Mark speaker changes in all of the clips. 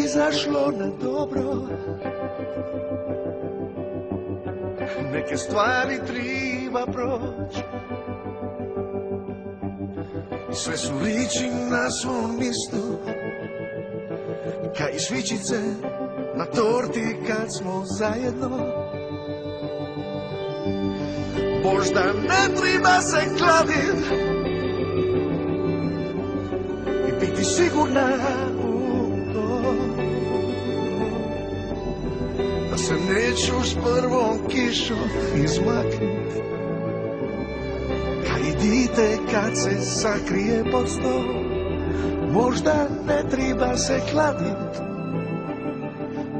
Speaker 1: izašlo na dobro. Neke stvari treba proći, sve su liči na svom mjestu, ka i svičice na torti kad smo zajedno. Možda ne treba se kladit i biti sigurna u to, da se neću s prvom kišom izmaknit, ka i dite kad se sakrije pod stol. Možda ne treba se kladit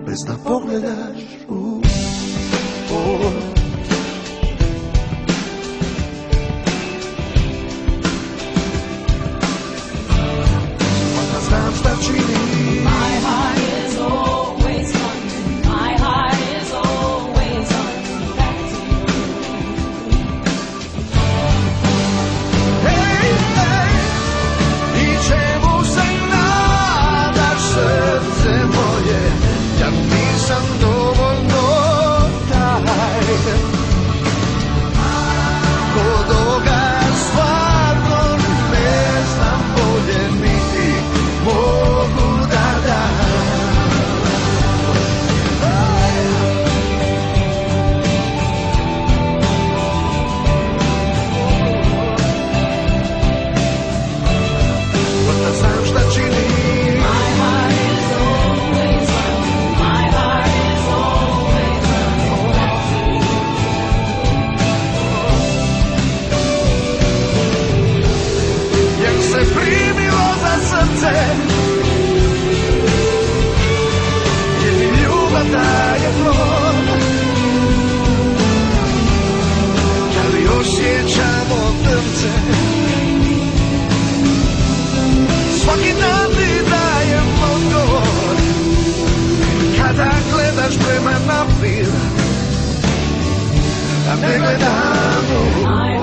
Speaker 1: bez da pogledaš u pod.
Speaker 2: My heart is always coming. My heart is always coming back to you.
Speaker 1: Hej, hej, i čemu se nadaš, srce moje, ja nisam dovoljno taj. Kod ovoga stvarno ne znam bolje niti mogu da dam. Pa da znam šta činim.
Speaker 2: My heart is always running. My heart is always running back to you.
Speaker 1: Jak se primilo za srce, jer mi ljubav daje plod, kad osjećamo trnce, svaki dan ti dajem odgovor, kada gledaš prema naprijed, a ne gledam u